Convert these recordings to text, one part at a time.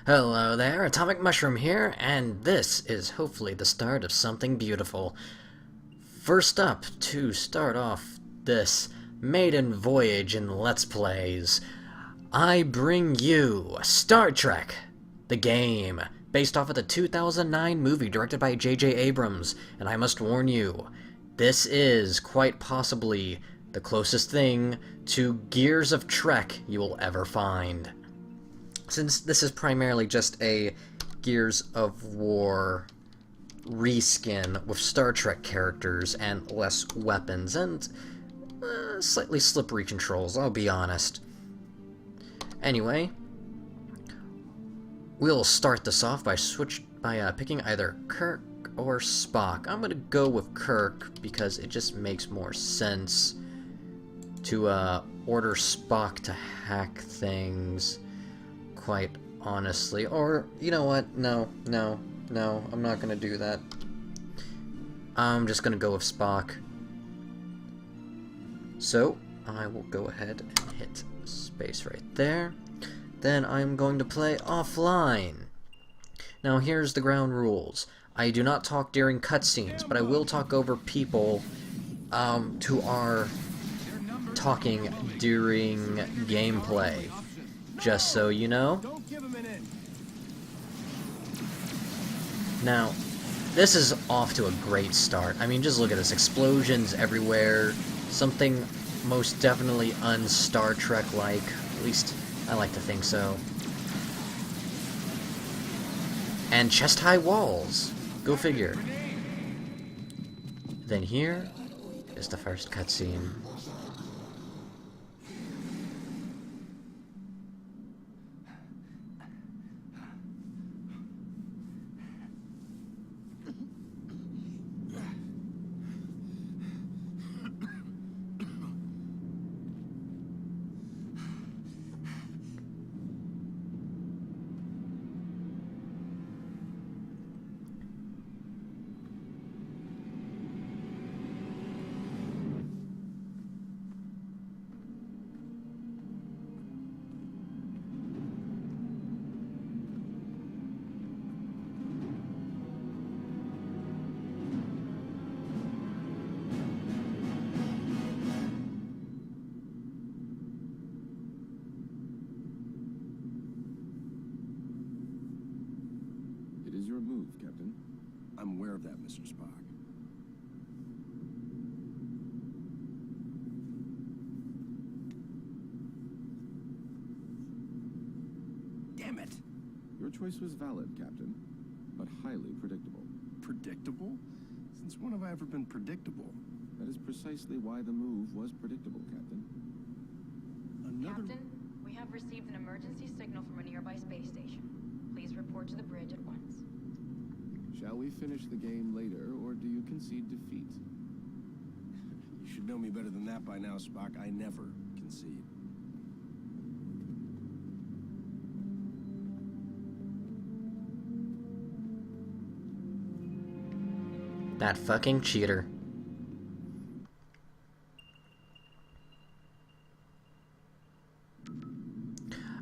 Hello there, Atomic Mushroom here, and this is hopefully the start of something beautiful. First up, to start off this maiden voyage in Let's Plays, I bring you Star Trek, the game, based off of the 2009 movie directed by J.J. Abrams, and I must warn you, this is quite possibly the closest thing to Gears of Trek you will ever find. Since this is primarily just a Gears of War reskin with Star Trek characters and less weapons and slightly slippery controls, I'll be honest. Anyway, we'll start this off by picking either Kirk or Spock. I'm gonna go with Kirk because it just makes more sense to order Spock to hack things. Quite honestly. Or, you know what? No, I'm not gonna do that. I'm just gonna go with Spock. So, I will go ahead and hit space right there. Then I'm going to play offline. Now, here's the ground rules. I do not talk during cutscenes, but I will talk over people who are talking during gameplay. Just so you know. Now, this is off to a great start. I mean, just look at this. Explosions everywhere. Something most definitely un-Star Trek-like. At least, I like to think so. And chest-high walls. Go figure. Then here is the first cutscene. Captain. I'm aware of that, Mr. Spock. Damn it! Your choice was valid, Captain, but highly predictable. Predictable? Since when have I ever been predictable? That is precisely why the move was predictable, Captain. Captain, we have received an emergency signal from a nearby space station. Please report to the bridge at once. Shall we finish the game later, or do you concede defeat? You should know me better than that by now, Spock. I never concede. That fucking cheater.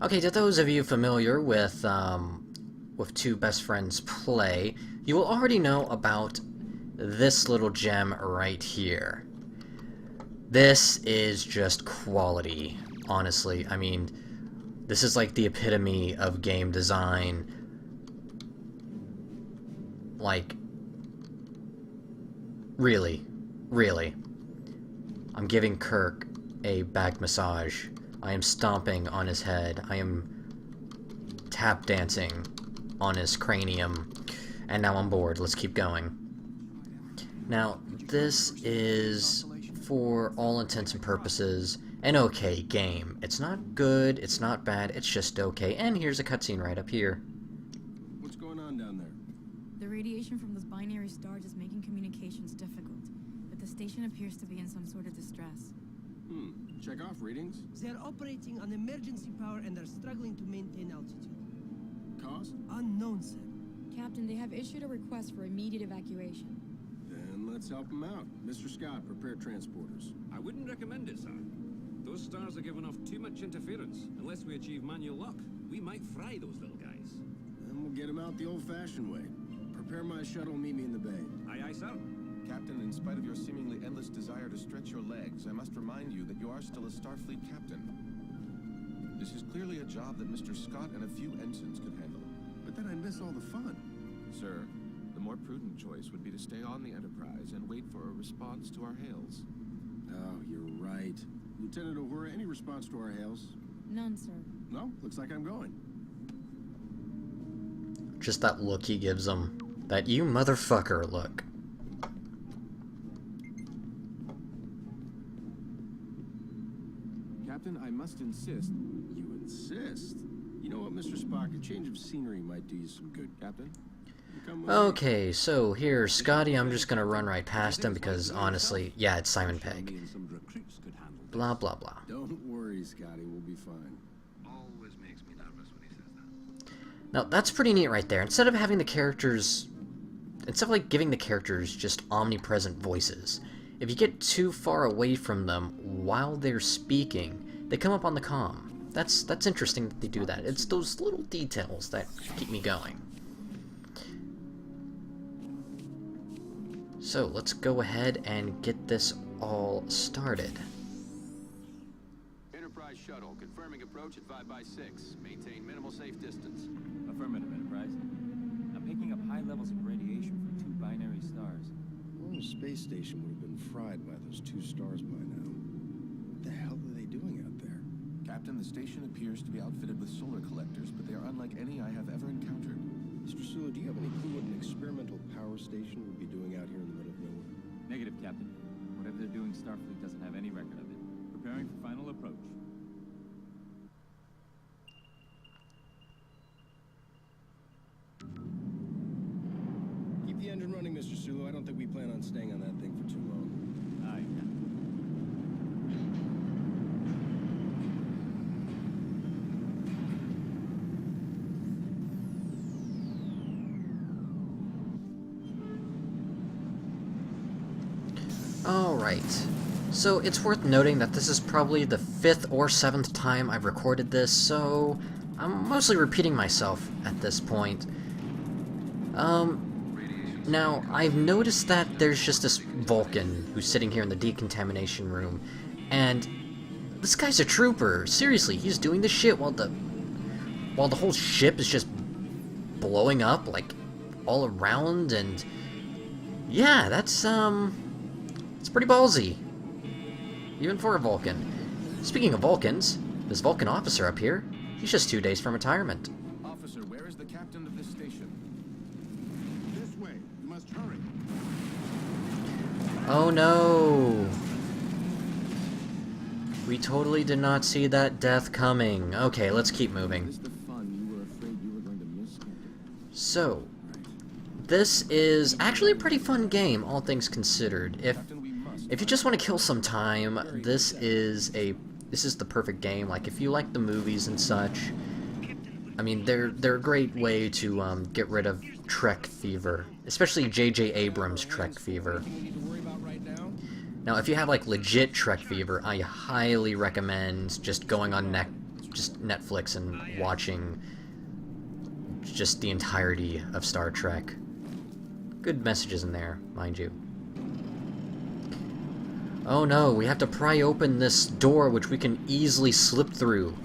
Okay, to those of you familiar with Two Best Friends Play, you will already know about this little gem right here. This is just quality, honestly. I mean, this is like the epitome of game design. Like, really. I'm giving Kirk a back massage. I am stomping on his head. I am tap dancing on his cranium. And now I'm bored. Let's keep going. Now, this is, for all intents and purposes, an okay game. It's not good, it's not bad, it's just okay. And here's a cutscene right up here. What's going on down there? The radiation from those binary stars is making communications difficult, but the station appears to be in some sort of distress. Check off readings. They're operating on emergency power and are struggling to maintain altitude. Cause? Unknown, sir. Captain, they have issued a request for immediate evacuation. Then let's help them out. Mr. Scott, prepare transporters. I wouldn't recommend it, sir. Those stars are giving off too much interference. Unless we achieve manual lock, we might fry those little guys. get him out the old-fashioned way. Prepare my shuttle, meet me in the bay. Aye, aye, sir. Captain, in spite of your seemingly endless desire to stretch your legs, I must remind you that you are still a Starfleet captain. This is clearly a job that Mr. Scott and a few ensigns could handle. But then I'd miss all the fun. Sir, the more prudent choice would be to stay on the Enterprise and wait for a response to our hails. Oh, you're right. Lieutenant Uhura, any response to our hails? None, sir. No? Looks like I'm going. Just that look he gives them. That "you motherfucker" look. Captain, I must insist. You insist? You know what, Mr. Spock? A change of scenery might do you some good, Captain. You come with me? Okay, so here, Scotty, I'm just gonna run right past him because, honestly, yeah, it's Simon Pegg. Blah, blah, blah. Don't worry, Scotty. We'll be fine. Always makes me nervous when he says that. Now, that's pretty neat right there. Instead of having the characters... Instead of, like, giving the characters just omnipresent voices, if you get too far away from them while they're speaking, they come up on the comm. That's interesting that they do that. It's those little details that keep me going. So, let's go ahead and get this all started. Enterprise shuttle, confirming approach at 5x6. Maintain minimal safe distance. Affirmative, Enterprise. I'm picking up high levels of radiation from 2 binary stars. The whole space station would have been fried by those 2 stars by now. What the hell are they doing out there? Captain, the station appears to be outfitted with solar collectors, but they are unlike any I have ever encountered. Mr. Sulu, do you have any clue what an experimental power station would be doing out here in the middle of nowhere? Negative, Captain. Whatever they're doing, Starfleet doesn't have any record of it. Preparing for final approach. Keep the engine running, Mr. Sulu. I don't think we plan on staying on that thing for too long. Aye, Captain. Alright, so it's worth noting that this is probably the 5th or 7th time I've recorded this, so I'm mostly repeating myself at this point. Now, I've noticed that there's just this Vulcan who's sitting here in the decontamination room, and this guy's a trooper. Seriously, he's doing this shit while the whole ship is just blowing up, like, all around, and yeah, that's, it's pretty ballsy. Even for a Vulcan. Speaking of Vulcans, this Vulcan officer up here, he's just 2 days from retirement. Officer, where is the captain of this station? This way. You must hurry. Oh no! We totally did not see that death coming. Okay, let's keep moving. Is this the fun you were afraid you were going to miss, Captain? So, this is actually a pretty fun game, all things considered. If you just want to kill some time, this is the perfect game. Like, if you like the movies and such, I mean, they're a great way to get rid of Trek fever, especially J.J. Abrams' Trek fever. Now, if you have like legit Trek fever, I highly recommend just going on Netflix and watching just the entirety of Star Trek. Good messages in there, mind you. Oh no, we have to pry open this door which we can easily slip through.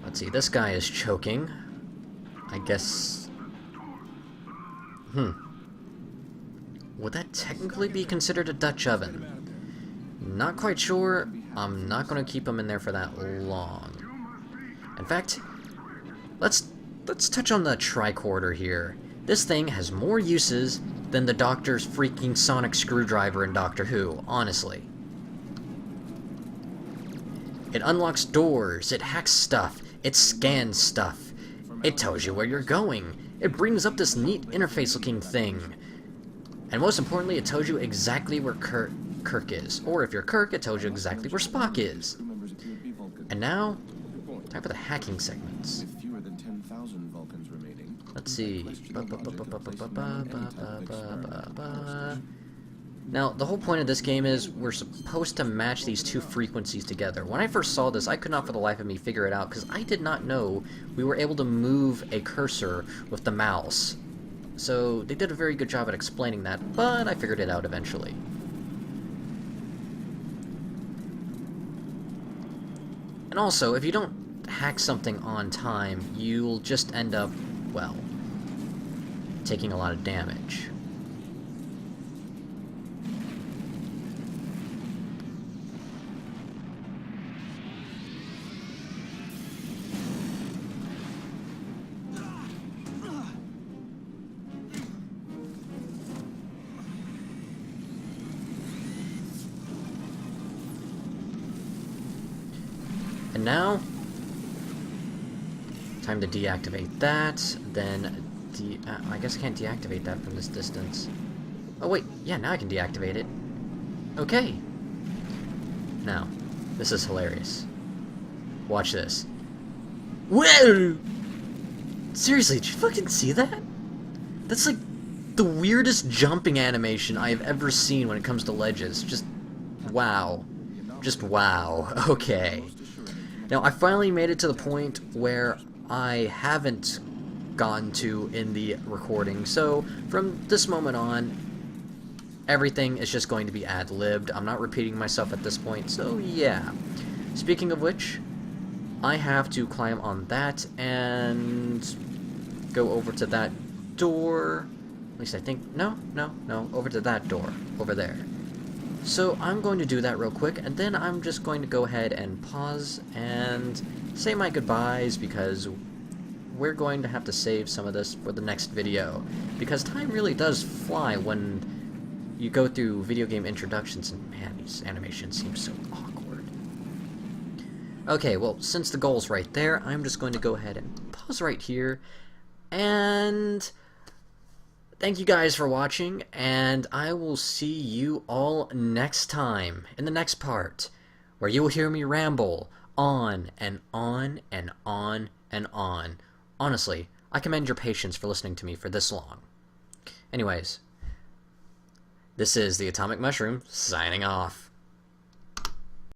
Let's see, this guy is choking. I guess... Would that technically be considered a Dutch oven? Not quite sure. I'm not going to keep him in there for that long. In fact, let's touch on the tricorder here. This thing has more uses than the Doctor's freaking sonic screwdriver in Doctor Who, honestly. It unlocks doors, it hacks stuff, it scans stuff, it tells you where you're going, it brings up this neat interface-looking thing, and most importantly, it tells you exactly where Kirk is. Or if you're Kirk, it tells you exactly where Spock is. And now, time for the hacking segments. With fewer than 10,000 Vulcans remaining. Let's see. Now, the whole point of this game is we're supposed to match these two frequencies together. When I first saw this, I could not for the life of me figure it out, because I did not know we were able to move a cursor with the mouse. So, they did a very good job at explaining that, but I figured it out eventually. And also, if you don't hack something on time, you'll just end up, well, taking a lot of damage. And now, time to deactivate that, then I guess I can't deactivate that from this distance. Oh wait, yeah, now I can deactivate it. Okay. Now, this is hilarious. Watch this. Whoa! Seriously, did you fucking see that? That's like the weirdest jumping animation I have ever seen when it comes to ledges. Just wow. Just wow. Okay. Now, I finally made it to the point where I haven't gotten to in the recording, so from this moment on, everything is just going to be ad-libbed. I'm not repeating myself at this point, so yeah. Speaking of which, I have to climb on that and go over to that door. At least I think, no, over to that door, over there. So I'm going to do that real quick, and then I'm just going to go ahead and pause and say my goodbyes, because we're going to have to save some of this for the next video. Because time really does fly when you go through video game introductions, and man, these animations seem so awkward. Okay, well, since the goal's right there, I'm just going to go ahead and pause right here, and thank you guys for watching, and I will see you all next time, in the next part, where you will hear me ramble on and on and on and on. Honestly, I commend your patience for listening to me for this long. Anyways, this is the Atomic Mushroom, signing off.